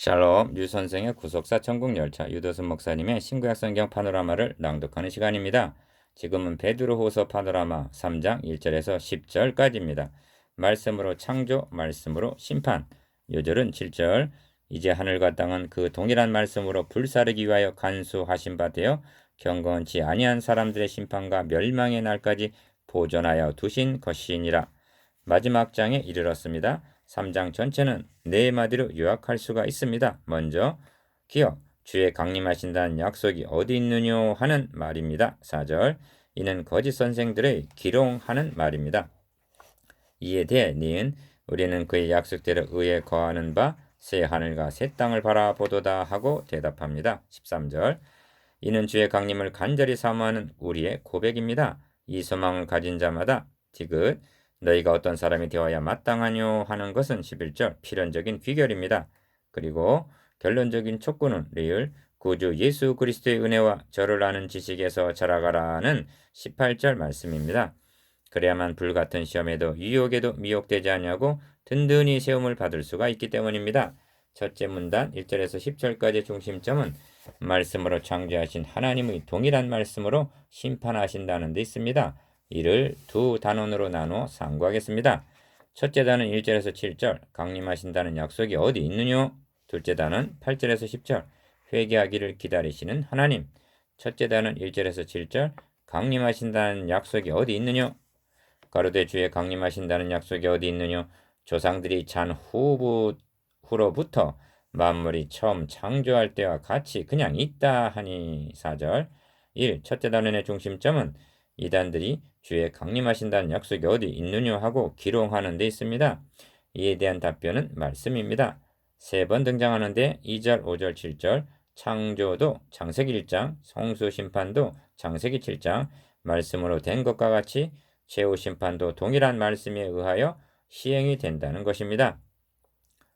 샬롬, 유 선생의 구속사 천국열차, 유도순 목사님의 신구약 성경 파노라마를 낭독하는 시간입니다. 지금은 베드로후서 파노라마 3장 1절에서 10절까지입니다. 말씀으로 창조, 말씀으로 심판. 요절은 7절. 이제 하늘과 땅은 그 동일한 말씀으로 불사르기 위하여 간수하신 바 되어 경건치 아니한 사람들의 심판과 멸망의 날까지 보존하여 두신 것이니라. 마지막 장에 이르렀습니다. 3장 전체는 네 마디로 요약할 수가 있습니다. 먼저 기억, 주의 강림하신다는 약속이 어디 있느뇨 하는 말입니다. 4절, 이는 거짓 선생들의 기롱하는 말입니다. 이에 대해 니은 우리는 그의 약속대로 의에 거하는 바 새 하늘과 새 땅을 바라보도다 하고 대답합니다. 13절, 이는 주의 강림을 간절히 사모하는 우리의 고백입니다. 이 소망을 가진 자마다 디귿 너희가 어떤 사람이 되어야 마땅하뇨 하는 것은 11절 필연적인 귀결입니다. 그리고 결론적인 촉구는 리을 구주 예수 그리스도의 은혜와 저를 아는 지식에서 자라가라는 18절 말씀입니다. 그래야만 불같은 시험에도 유혹에도 미혹되지 않냐고 든든히 세움을 받을 수가 있기 때문입니다. 첫째 문단 1절에서 10절까지의 중심점은 말씀으로 창조하신 하나님의 동일한 말씀으로 심판하신다는 데 있습니다. 이를 두 단원으로 나누어 상고하겠습니다. 첫째 단은 1절에서 7절 강림하신다는 약속이 어디 있느뇨? 둘째 단은 8절에서 10절 회개하기를 기다리시는 하나님. 첫째 단은 1절에서 7절 강림하신다는 약속이 어디 있느뇨? 가로되 주의 강림하신다는 약속이 어디 있느뇨? 조상들이 잔 후로부터 만물이 처음 창조할 때와 같이 그냥 있다 하니. 4절 1. 첫째 단원의 중심점은 이단들이 주의 강림하신다는 약속이 어디 있느뇨 하고 기롱하는 데 있습니다. 이에 대한 답변은 말씀입니다. 세 번 등장하는데 2절, 5절, 7절 창조도 창세기 1장, 성수심판도 창세기 7장 말씀으로 된 것과 같이 최후 심판도 동일한 말씀에 의하여 시행이 된다는 것입니다.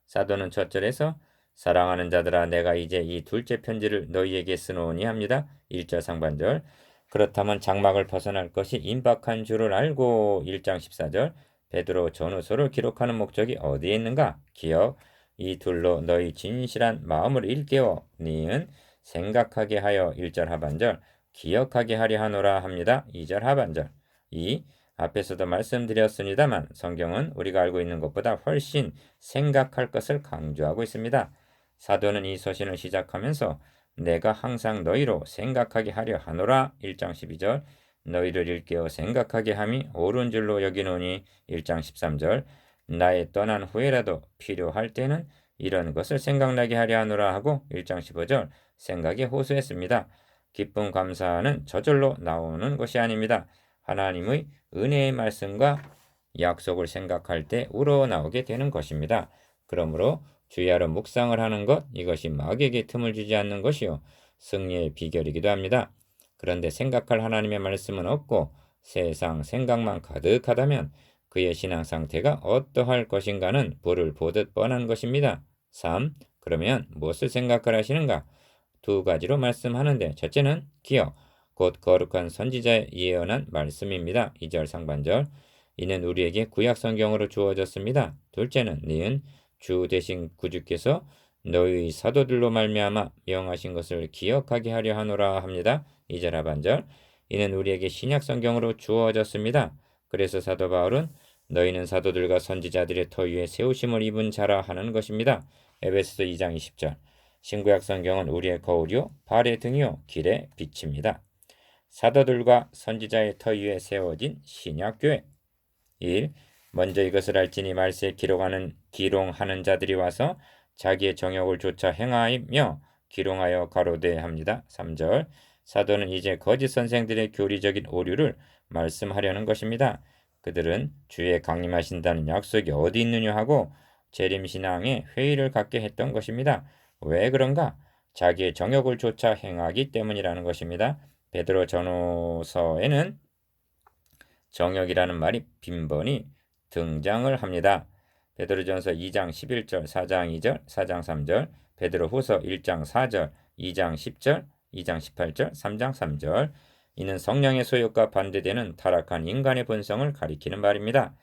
사도는 첫 절에서 사랑하는 자들아 내가 이제 이 둘째 편지를 너희에게 쓰노니 합니다. 1절 상반절 그렇다면 장막을 벗어날 것이 임박한 줄을 알고 1장 14절 베드로 전후서를 기록하는 목적이 어디에 있는가? 기억 이 둘로 너희 진실한 마음을 일깨워 니은 생각하게 하여 1절 하반절 기억하게 하려 하노라 합니다. 2절 하반절 2. 앞에서도 말씀드렸습니다만 성경은 우리가 알고 있는 것보다 훨씬 생각할 것을 강조하고 있습니다. 사도는 이 서신을 시작하면서 내가 항상 너희로 생각하게 하려 하노라 1장 12절 너희를 일깨워 생각하게 함이 옳은 줄로 여기노니 1장 13절 나의 떠난 후에라도 필요할 때는 이런 것을 생각나게 하려 하노라 하고 1장 15절 생각에 호소했습니다. 기쁨 감사는 저절로 나오는 것이 아닙니다. 하나님의 은혜의 말씀과 약속을 생각할 때 우러나오게 되는 것입니다. 그러므로 주야로 묵상을 하는 것 이것이 마귀에게 틈을 주지 않는 것이요 승리의 비결이기도 합니다. 그런데 생각할 하나님의 말씀은 없고 세상 생각만 가득하다면 그의 신앙 상태가 어떠할 것인가는 불을 보듯 뻔한 것입니다. 3. 그러면 무엇을 생각을 하시는가? 두 가지로 말씀하는데 첫째는 기억 곧 거룩한 선지자의 예언한 말씀입니다. 2절 상반절 이는 우리에게 구약 성경으로 주어졌습니다. 둘째는 니은 주 대신 구주께서 너희 사도들로 말미암아 명하신 것을 기억하게 하려 하노라 합니다. 2절 하반절 이는 우리에게 신약 성경으로 주어졌습니다. 그래서 사도 바울은 너희는 사도들과 선지자들의 터 위에 세우심을 입은 자라 하는 것입니다. 에베소서 2장 20절 신구약 성경은 우리의 거울이요 발의 등이요 길의 빛입니다. 사도들과 선지자의 터 위에 세워진 신약교회 1. 먼저 이것을 알지니 말세에 기롱하는 자들이 와서 자기의 정욕을 조차 행하며 기롱하여 가로되 합니다. 3절 사도는 이제 거짓 선생들의 교리적인 오류를 말씀하려는 것입니다. 그들은 주의 강림하신다는 약속이 어디 있느냐 하고 재림신앙에 회의를 갖게 했던 것입니다. 왜 그런가? 자기의 정욕을 조차 행하기 때문이라는 것입니다. 베드로 전후서에는 정욕이라는 말이 빈번히 등장을 합니다. 베드로전서 2장 11절, 4장 2절, 4장 3절, 베드로후서 1장 4절, 2장 10절, 2장 18절, 3장 3절. 이는 성령의 소욕과 반대되는 타락한 인간의 본성을 가리키는 말입니다.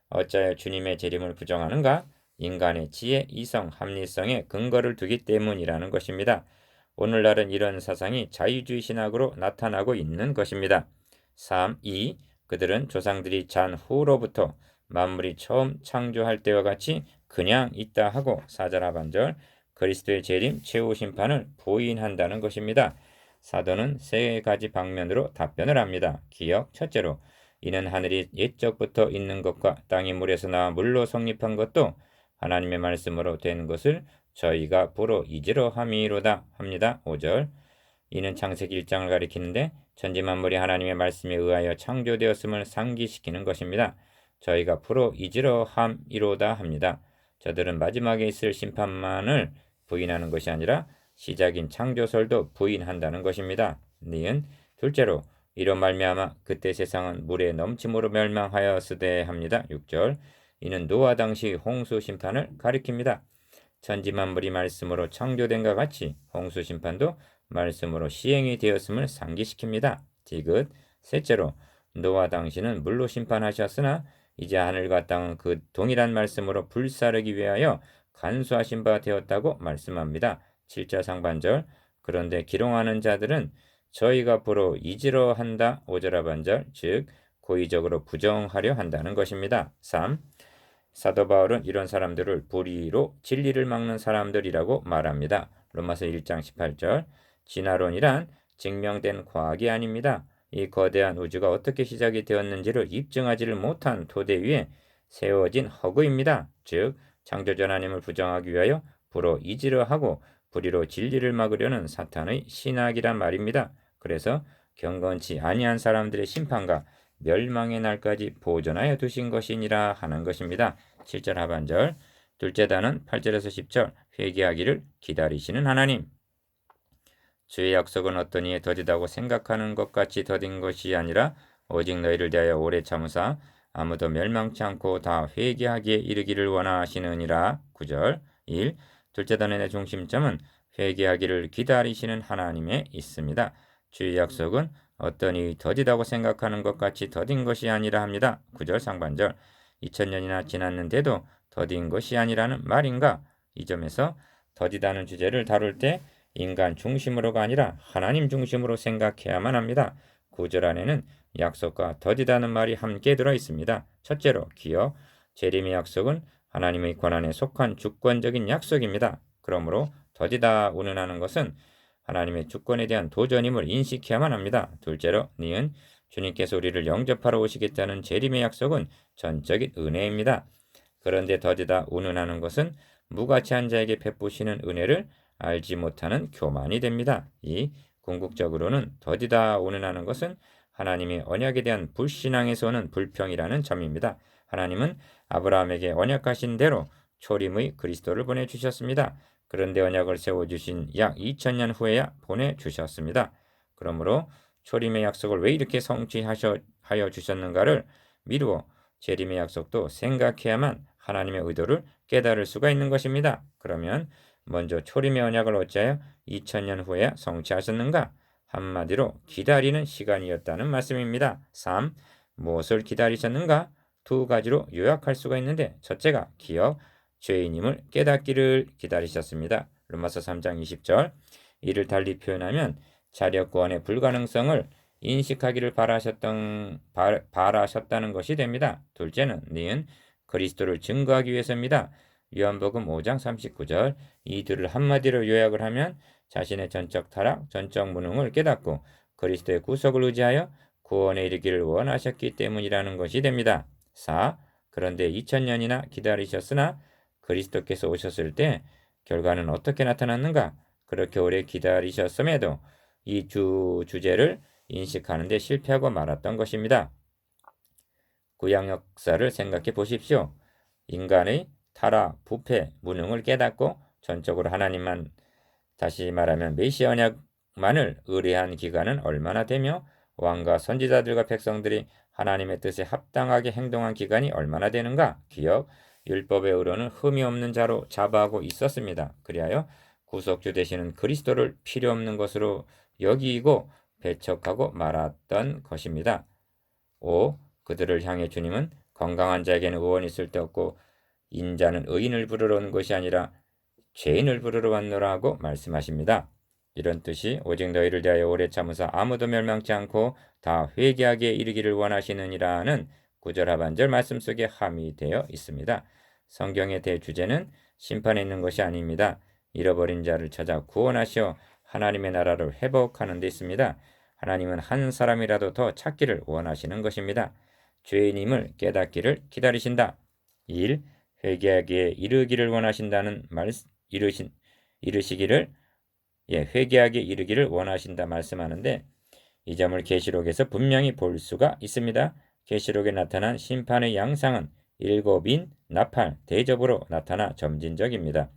어찌하여 주님의 재림을 부정하는가? 인간의 지혜, 이성, 합리성에 근거를 두기 때문이라는 것입니다. 오늘날은 이런 사상이 자유주의 신학으로 나타나고 있는 것입니다. 3. 2. 그들은 조상들이 잔 후로부터 만물이 처음 창조할 때와 같이 그냥 있다 하고 4절 하반절 그리스도의 재림, 최후 심판을 부인한다는 것입니다. 사도는 세 가지 방면으로 답변을 합니다. 기억, 첫째로 이는 하늘이 옛적부터 있는 것과 땅이 물에서 나와 물로 성립한 것도 하나님의 말씀으로 된 것을 저희가 보러 이지로 함이로다 합니다. 5절 이는 창세기 1장을 가리키는데 천지만물이 하나님의 말씀에 의하여 창조되었음을 상기시키는 것입니다. 저희가 프로 이지로 함이로다 합니다. 저들은 마지막에 있을 심판만을 부인하는 것이 아니라 시작인 창조설도 부인한다는 것입니다. 니은 둘째로 이로 말미암아 그때 세상은 물의 넘침으로 멸망하였으되 합니다. 6절 이는 노아 당시 홍수 심판을 가리킵니다. 천지만물이 말씀으로 창조된과 같이 홍수 심판도 말씀으로 시행이 되었음을 상기시킵니다. 디귿 셋째로 노아 당시는 물로 심판하셨으나 이제 하늘과 땅은 그 동일한 말씀으로 불사르기 위하여 간수하신 바 되었다고 말씀합니다. 7절 상반절 그런데 기롱하는 자들은 저희가 보러 이지러 한다 5절 하반절 즉 고의적으로 부정하려 한다는 것입니다. 3. 사도 바울은 이런 사람들을 불의로 진리를 막는 사람들이라고 말합니다. 로마서 1장 18절 진화론이란 증명된 과학이 아닙니다. 이 거대한 우주가 어떻게 시작이 되었는지를 입증하지를 못한 토대 위에 세워진 허구입니다. 즉 창조주 하나님을 부정하기 위하여 불어 이지려 하고 불의로 진리를 막으려는 사탄의 신학이란 말입니다. 그래서 경건치 아니한 사람들의 심판과 멸망의 날까지 보존하여 두신 것이니라 하는 것입니다. 7절 하반절 둘째 단은 8절에서 10절 회개하기를 기다리시는 하나님 주의 약속은 어떤 이에 더디다고 생각하는 것 같이 더딘 것이 아니라 오직 너희를 대하여 오래 참으사 아무도 멸망치 않고 다 회개하기에 이르기를 원하시느니라. 9절 1. 둘째 단의 중심점은 회개하기를 기다리시는 하나님에 있습니다. 주의 약속은 어떤 이 더디다고 생각하는 것 같이 더딘 것이 아니라 합니다. 9절 상반절 2000년이나 지났는데도 더딘 것이 아니라는 말인가? 이 점에서 더디다는 주제를 다룰 때 인간 중심으로가 아니라 하나님 중심으로 생각해야만 합니다. 9절 안에는 약속과 더디다는 말이 함께 들어 있습니다. 첫째로 기억, 재림의 약속은 하나님의 권한에 속한 주권적인 약속입니다. 그러므로 더디다 운운하는 것은 하나님의 주권에 대한 도전임을 인식해야만 합니다. 둘째로 니은 주님께서 우리를 영접하러 오시겠다는 재림의 약속은 전적인 은혜입니다. 그런데 더디다 운운하는 것은 무가치한 자에게 베푸시는 은혜를 알지 못하는 교만이 됩니다. 이 궁극적으로는 더디다 운운하는 것은 하나님의 언약에 대한 불신앙에서 오는 불평이라는 점입니다. 하나님은 아브라함에게 언약하신 대로 초림의 그리스도를 보내주셨습니다. 그런데 언약을 세워주신 약 2000년 후에야 보내주셨습니다. 그러므로 초림의 약속을 왜 이렇게 성취하여 주셨는가를 미루어 재림의 약속도 생각해야만 하나님의 의도를 깨달을 수가 있는 것입니다. 그러면 먼저 초림의 언약을 어찌하여 2000년 후에야 성취하셨는가? 한마디로 기다리는 시간이었다는 말씀입니다. 3. 무엇을 기다리셨는가? 두 가지로 요약할 수가 있는데 첫째가 기억, 죄인임을 깨닫기를 기다리셨습니다. 로마서 3장 20절 이를 달리 표현하면 자력 구원의 불가능성을 인식하기를 바라셨다는 것이 됩니다. 둘째는 니은 그리스도를 증거하기 위해서입니다. 요한복음 5장 39절 이 둘을 한마디로 요약을 하면 자신의 전적 타락, 전적 무능을 깨닫고 그리스도의 구속을 의지하여 구원에 이르기를 원하셨기 때문이라는 것이 됩니다. 4. 그런데 2000년이나 기다리셨으나 그리스도께서 오셨을 때 결과는 어떻게 나타났는가? 그렇게 오래 기다리셨음에도 이 주제를 인식하는 데 실패하고 말았던 것입니다. 구약 역사를 생각해 보십시오. 인간의 타락, 부패, 무능을 깨닫고 전적으로 하나님만 다시 말하면 메시아 언약만을 의뢰한 기간은 얼마나 되며 왕과 선지자들과 백성들이 하나님의 뜻에 합당하게 행동한 기간이 얼마나 되는가? 기억, 율법의 의로는 흠이 없는 자로 자부하고 있었습니다. 그리하여 구속주 되시는 그리스도를 필요 없는 것으로 여기고 배척하고 말았던 것입니다. 5. 그들을 향해 주님은 건강한 자에게는 의원이 쓸데없고 인자는 의인을 부르러 온 것이 아니라 죄인을 부르러 왔노라고 말씀하십니다. 이런 뜻이 오직 너희를 대하여 오래 참으사 아무도 멸망치 않고 다 회개하기에 이르기를 원하시느니라는 구절 하반절 말씀 속에 함의되어 있습니다. 성경의 대주제는 심판에 있는 것이 아닙니다. 잃어버린 자를 찾아 구원하시어 하나님의 나라를 회복하는 데 있습니다. 하나님은 한 사람이라도 더 찾기를 원하시는 것입니다. 죄인임을 깨닫기를 기다리신다. 1. 회개하기에 이르기를 원하신다는 이르시기를 회개하기에 이르기를 원하신다 말씀하는데 이 점을 계시록에서 분명히 볼 수가 있습니다. 계시록에 나타난 심판의 양상은 일곱인 나팔 대접으로 나타나 점진적입니다.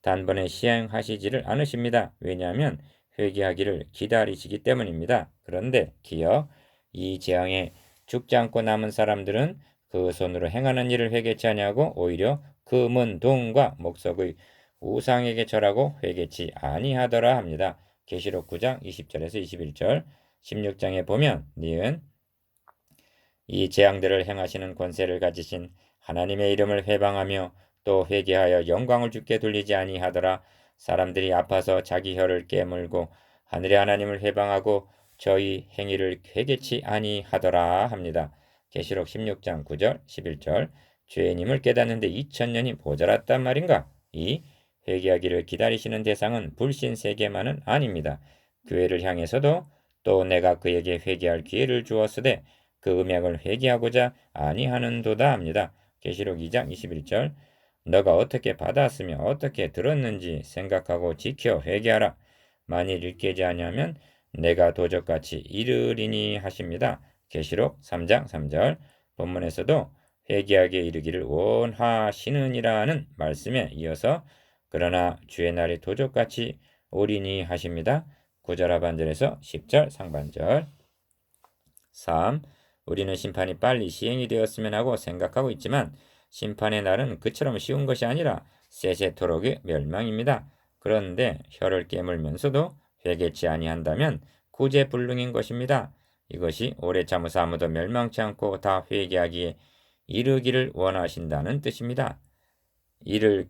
단번에 시행하시지를 않으십니다. 왜냐하면 회개하기를 기다리시기 때문입니다. 그런데 기어 이 재앙에 죽지 않고 남은 사람들은 그 손으로 행하는 일을 회개치 아니하고 오히려 금은 동과 목석의 우상에게 절하고 회개치 아니하더라 합니다. 계시록 9장 20절에서 21절 16장에 보면 니은 이 재앙들을 행하시는 권세를 가지신 하나님의 이름을 회방하며 또 회개하여 영광을 주께 돌리지 아니하더라. 사람들이 아파서 자기 혀를 깨물고 하늘의 하나님을 회방하고 저희 행위를 회개치 아니하더라 합니다. 계시록 16장 9절 11절 죄인임을 깨닫는데 2000년이 모자랐단 말인가? 이 회개하기를 기다리시는 대상은 불신 세계만은 아닙니다. 교회를 향해서도 또 내가 그에게 회개할 기회를 주었으되 그 음약을 회개하고자 아니하는도다 합니다. 계시록 2장 21절 너가 어떻게 받았으며 어떻게 들었는지 생각하고 지켜 회개하라. 만일 일깨지 아니하면 내가 도적같이 이르리니 하십니다. 계시록 3장 3절 본문에서도 회개하게 이르기를 원하시느니라는 말씀에 이어서 그러나 주의 날이 도적같이 오리니 하십니다. 9절 하반절에서 10절 상반절 3. 우리는 심판이 빨리 시행이 되었으면 하고 생각하고 있지만 심판의 날은 그처럼 쉬운 것이 아니라 세세토록의 멸망입니다. 그런데 혀를 깨물면서도 회개치 아니한다면 구제불능인 것입니다. 이것이 오래 참으사 아무도 멸망치 않고 다 회개하기에 이르기를 원하신다는 뜻입니다. 이를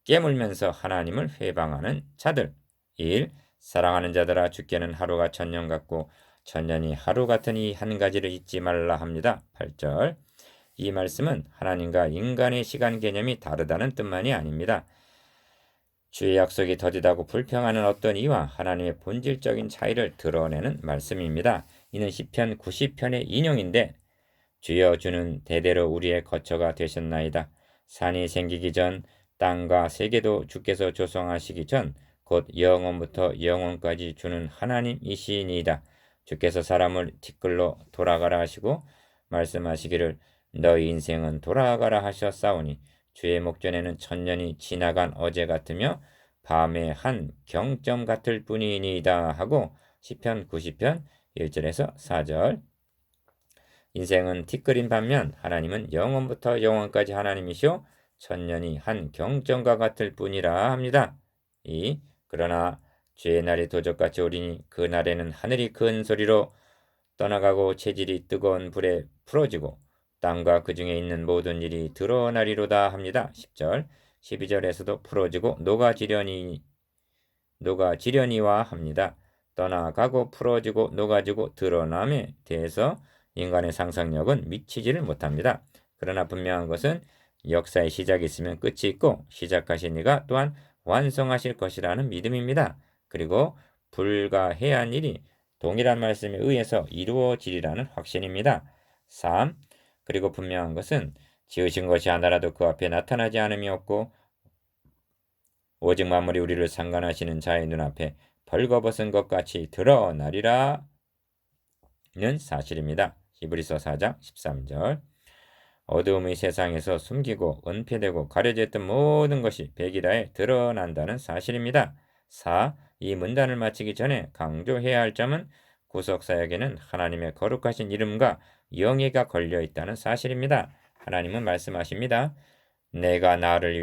깨물면서 하나님을 회방하는 자들 1. 사랑하는 자들아 주께는 하루가 천년 같고 천년이 하루 같은 이 한 가지를 잊지 말라 합니다. 8절 이 말씀은 하나님과 인간의 시간 개념이 다르다는 뜻만이 아닙니다. 주의 약속이 더디다고 불평하는 어떤 이와 하나님의 본질적인 차이를 드러내는 말씀입니다. 이는 시편 90편의 인용인데 주여 주는 대대로 우리의 거처가 되셨나이다. 산이 생기기 전 땅과 세계도 주께서 조성하시기 전 곧 영원부터 영원까지 주는 하나님이시니이다. 주께서 사람을 티끌로 돌아가라 하시고 말씀하시기를 너희 인생은 돌아가라 하셨사오니 주의 목전에는 천년이 지나간 어제 같으며 밤의 한 경점 같을 뿐이니이다 하고 시편 90편 1절에서 4절 인생은 티끌인 반면 하나님은 영원부터 영원까지 하나님이시오 천년이 한 경점과 같을 뿐이라 합니다. 그러나 죄의 날이 도적같이 오리니 그 날에는 하늘이 큰 소리로 떠나가고 체질이 뜨거운 불에 풀어지고 땅과 그 중에 있는 모든 일이 드러나리로다 합니다. 10절 12절에서도 풀어지고 녹아지려니와 합니다. 떠나가고 풀어지고 녹아지고 드러남에 대해서 인간의 상상력은 미치지를 못합니다. 그러나 분명한 것은 역사의 시작이 있으면 끝이 있고 시작하신 이가 또한 완성하실 것이라는 믿음입니다. 그리고 불가해한 일이 동일한 말씀에 의해서 이루어지리라는 확신입니다. 3. 그리고 분명한 것은 지으신 것이 하나라도 그 앞에 나타나지 않음이 없고 오직 만물이 우리를 상관하시는 자의 눈앞에 벌거벗은 것 같이 드러나리라는 사실입니다. 히브리서 4장 13절 어두움의 세상에서 숨기고 은폐되고 가려져 있던 모든 것이 백일하에 드러난다는 사실입니다. 4. 이 문단을 마치기 전에 강조해야 할 점은 구속사역에는 하나님의 거룩하신 이름과 영예가 걸려 있다는 사실입니다. 하나님은 말씀하십니다. 내가 나를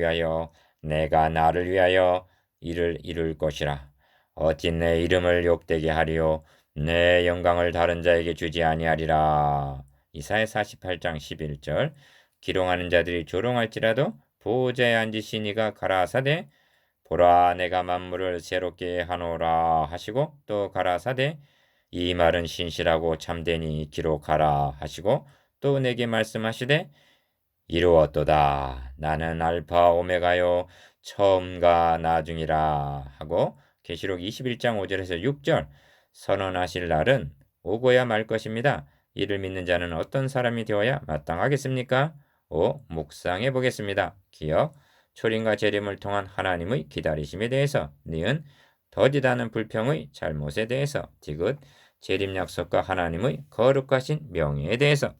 위하여 이를 이룰 것이라. 어찌 내 이름을 욕되게 하리요 내 영광을 다른 자에게 주지 아니하리라. 이사야 48장 11절 기롱하는 자들이 조롱할지라도 보좌에 앉으시니가 가라사대 보라 내가 만물을 새롭게 하노라 하시고 또 가라사대 이 말은 신실하고 참되니 기록하라 하시고 또 내게 말씀하시되 이루었도다 나는 알파 오메가요 처음과 나중이라 하고 계시록 21장 5절에서 6절 선언하실 날은 오고야 말 것입니다. 이를 믿는 자는 어떤 사람이 되어야 마땅하겠습니까? 5. 묵상해 보겠습니다. 기억 초림과 재림을 통한 하나님의 기다리심에 대해서 니은 더디다는 불평의 잘못에 대해서 디귿 재림 약속과 하나님의 거룩하신 명예에 대해서